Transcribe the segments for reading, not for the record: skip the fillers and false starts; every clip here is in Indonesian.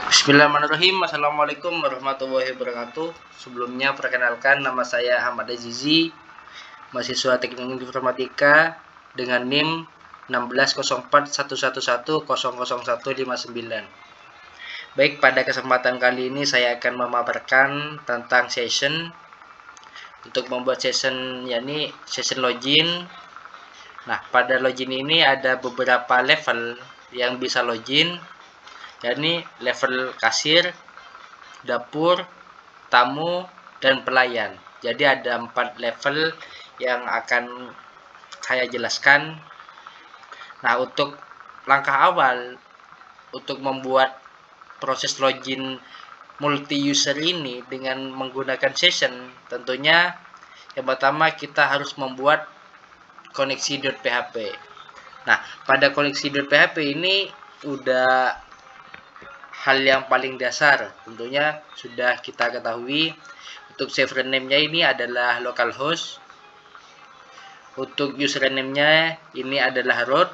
Bismillahirrahmanirrahim. Assalamualaikum warahmatullahi wabarakatuh. Sebelumnya perkenalkan, nama saya Ahmad Azizi, mahasiswa Teknik Informatika dengan NIM 160411100159. Baik, pada kesempatan kali ini saya akan memaparkan tentang session. Untuk membuat session, yakni session login. Nah, pada login ini ada beberapa level yang bisa login, yakni level kasir, dapur, tamu, dan pelayan. Jadi ada 4 level yang akan saya jelaskan. Nah, untuk langkah awal untuk membuat proses login multi user ini dengan menggunakan session, tentunya yang pertama kita harus membuat koneksi.php. Nah, pada koneksi.php ini udah hal yang paling dasar, tentunya sudah kita ketahui. Untuk server name-nya ini adalah localhost, untuk username-nya ini adalah root,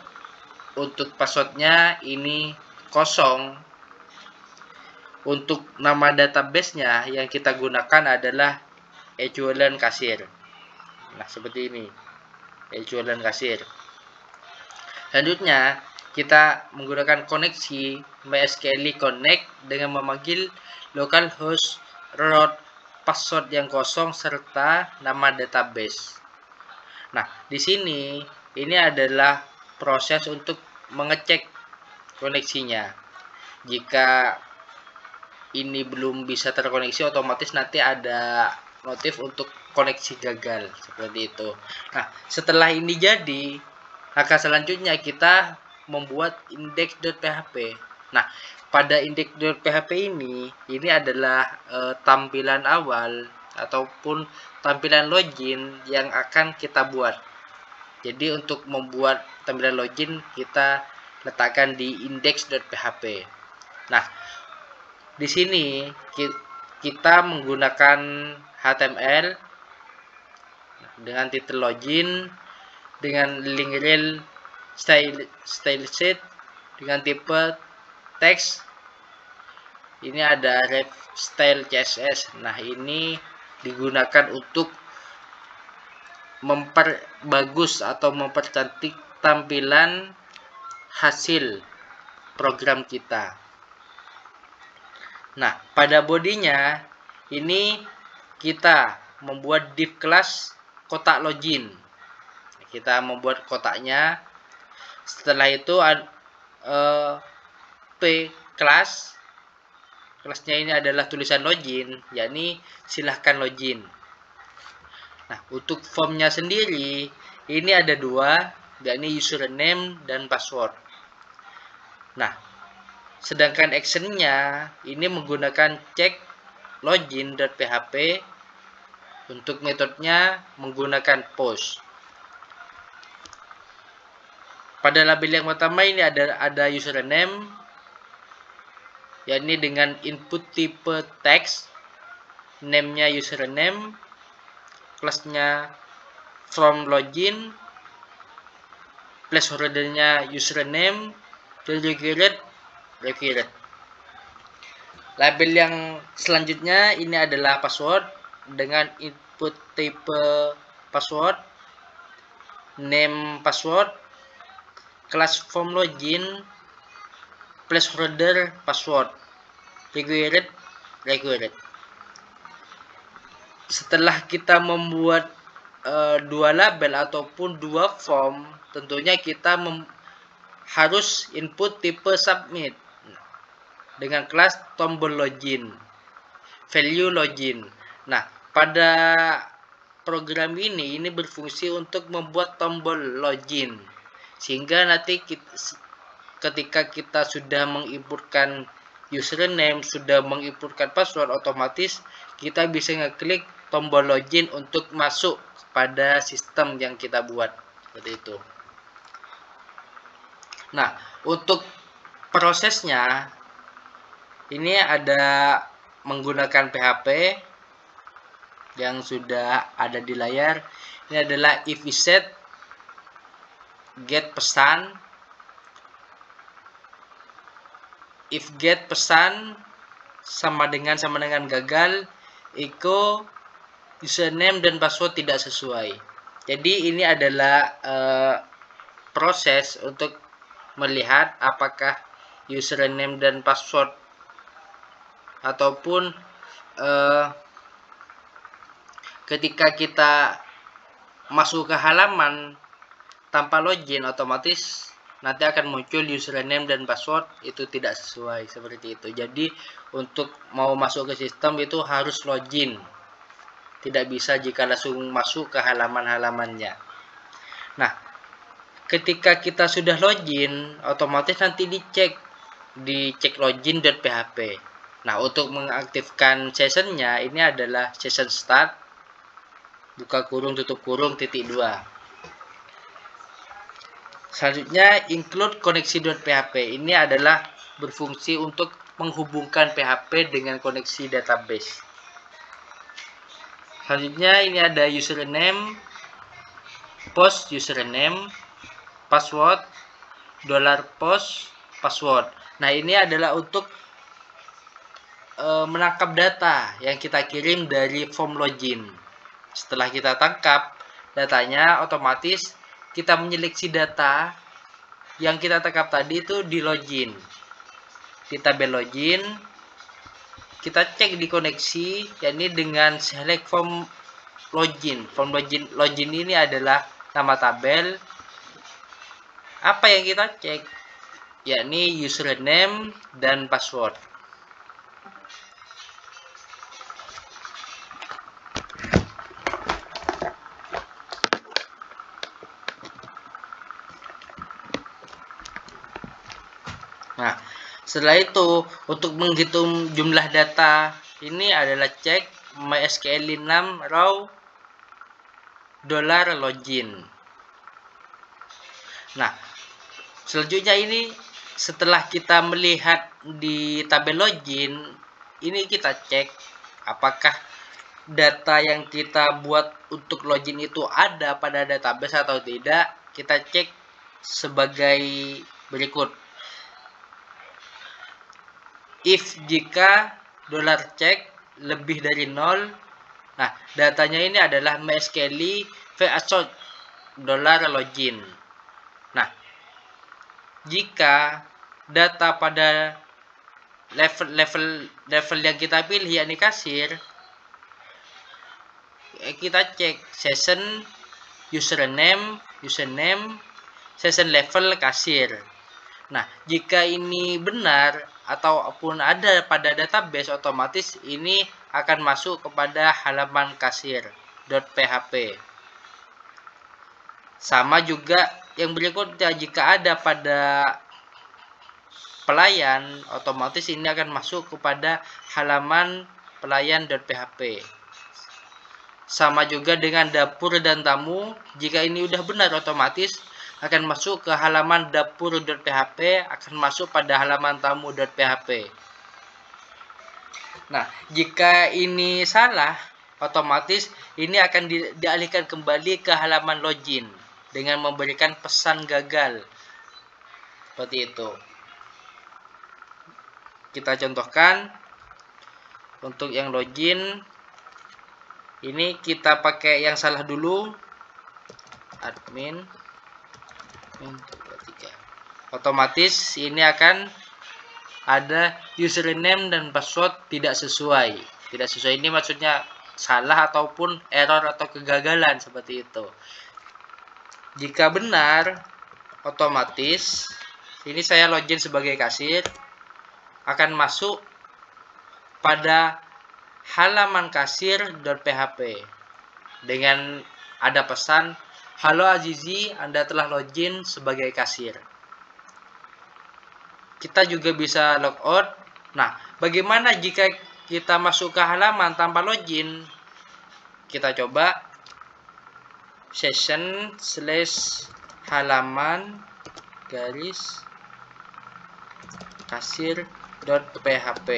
untuk password-nya ini kosong, untuk nama database-nya yang kita gunakan adalah ejualan kasir. Nah, seperti ini, ejualan kasir. Selanjutnya kita menggunakan koneksi MySQL connect dengan memanggil localhost, root, password yang kosong serta nama database. Nah, di sini ini adalah proses untuk mengecek koneksinya. Jika ini belum bisa terkoneksi, otomatis nanti ada notif untuk koneksi gagal, seperti itu. Nah, setelah ini jadi, langkah selanjutnya kita membuat index.php. Nah, pada index.php ini adalah tampilan awal ataupun tampilan login yang akan kita buat. Jadi untuk membuat tampilan login kita letakkan di index.php. Nah, di sini kita menggunakan HTML dengan titel login, dengan link rel style sheet, dengan tipe teks. Ini ada ref style CSS. Nah, ini digunakan untuk memperbagus atau mempercantik tampilan hasil program kita. Nah, pada bodinya ini kita membuat div class kotak login. Kita membuat kotaknya. Setelah itu p class, kelasnya ini adalah tulisan login, yakni silahkan login. Nah, untuk formnya sendiri ini ada 2, yakni username dan password. Nah, sedangkan actionnya ini menggunakan check login.php. Untuk metodenya menggunakan post. Pada label yang pertama ini ada username, yakni dengan input tipe teks, name-nya username, kelasnya from login, placeholder-nya username, dan required. Label yang selanjutnya ini adalah password dengan input tipe password, name password, kelas from login, placeholder password, required. Setelah kita membuat 2 label ataupun 2 form, tentunya kita harus input tipe submit dengan kelas tombol login, value login. Nah, pada program ini berfungsi untuk membuat tombol login, sehingga nanti ketika kita sudah menginputkan username, sudah menginputkan password, otomatis kita bisa ngeklik tombol login untuk masuk pada sistem yang kita buat, seperti itu. Nah, untuk prosesnya ini ada menggunakan PHP yang sudah ada di layar. Ini adalah if set get pesan. if get pesan sama dengan gagal, echo username dan password tidak sesuai. Jadi ini adalah proses untuk melihat apakah username dan password ataupun ketika kita masuk ke halaman tanpa login, otomatis nanti akan muncul username dan password itu tidak sesuai seperti itu. Jadi untuk mau masuk ke sistem itu harus login, tidak bisa jika langsung masuk ke halaman-halamannya. Nah, ketika kita sudah login, otomatis nanti dicek login.php. Nah, untuk mengaktifkan sessionnya, ini adalah session start, buka kurung tutup kurung titik 2. Selanjutnya include koneksi.php. Ini adalah berfungsi untuk menghubungkan PHP dengan koneksi database. Selanjutnya ini ada username, post username, password, $post, password. Nah, ini adalah untuk menangkap data yang kita kirim dari form login. Setelah kita tangkap datanya, otomatis kita menyeleksi data yang kita tangkap tadi itu di login. Di tabel login, kita cek di koneksi, yakni dengan select form login. Form login ini adalah nama tabel. Apa yang kita cek? Yakni username dan password. Nah, setelah itu untuk menghitung jumlah data ini adalah cek MySQL 6 raw $login. Nah, selanjutnya ini setelah kita melihat di tabel login, ini kita cek apakah data yang kita buat untuk login itu ada pada database atau tidak. Kita cek sebagai berikut. If jika $check lebih dari 0, nah datanya ini adalah MySQL VASOT $login. Nah, jika data pada level yang kita pilih yakni kasir, kita cek session username, session level kasir. Nah, jika ini benar ataupun ada pada database, otomatis ini akan masuk kepada halaman kasir.php. Sama juga yang berikutnya, jika ada pada pelayan, otomatis ini akan masuk kepada halaman pelayan.php. Sama juga dengan dapur dan tamu, jika ini udah benar, otomatis akan masuk ke halaman dapur.php, akan masuk pada halaman tamu.php. Nah, jika ini salah, otomatis ini akan dialihkan kembali ke halaman login dengan memberikan pesan gagal. Seperti itu. Kita contohkan untuk yang login. Ini kita pakai yang salah dulu. Admin. Otomatis ini akan ada username dan password tidak sesuai. Tidak sesuai ini maksudnya salah ataupun error atau kegagalan seperti itu. Jika benar, otomatis ini saya login sebagai kasir, akan masuk pada halaman kasir.php dengan ada pesan, "Halo Azizi, Anda telah login sebagai kasir." Kita juga bisa logout. Nah, bagaimana jika kita masuk ke halaman tanpa login? Kita coba session / halaman garis kasir.php.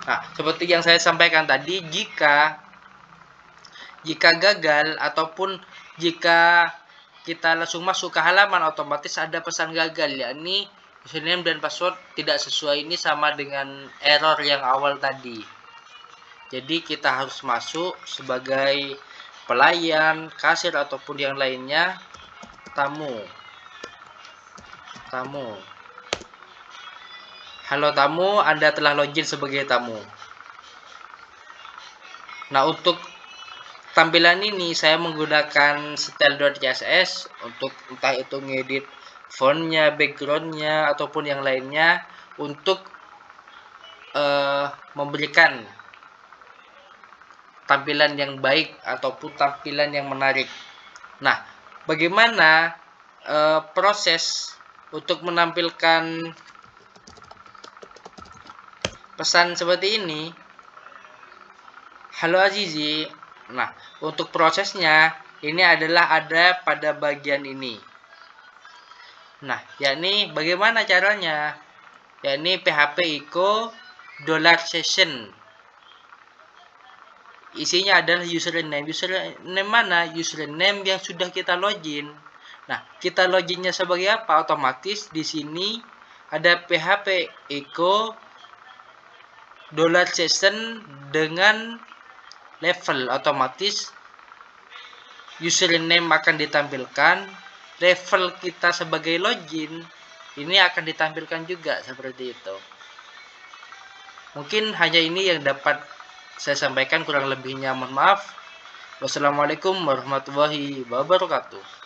Nah, seperti yang saya sampaikan tadi, jika gagal ataupun jika kita langsung masuk ke halaman, otomatis ada pesan gagal, yakni username dan password tidak sesuai ini sama dengan error yang awal tadi. Jadi kita harus masuk sebagai pelayan, kasir ataupun yang lainnya, tamu. Halo tamu, Anda telah login sebagai tamu. Nah, untuk tampilan ini saya menggunakan style.css untuk entah itu ngedit fontnya, backgroundnya, ataupun yang lainnya untuk memberikan tampilan yang baik ataupun tampilan yang menarik. Nah, bagaimana proses untuk menampilkan pesan seperti ini? Halo Azizi. Nah, untuk prosesnya ini adalah ada pada bagian ini. Nah, yakni bagaimana caranya? Yakni PHP echo $session. Isinya adalah username. Username mana? Username yang sudah kita login. Nah, kita loginnya sebagai apa? Otomatis di sini ada PHP echo $session dengan level. Otomatis username akan ditampilkan, level kita sebagai login ini akan ditampilkan juga seperti itu. Mungkin hanya ini yang dapat saya sampaikan, kurang lebihnya mohon maaf. Wassalamualaikum warahmatullahi wabarakatuh.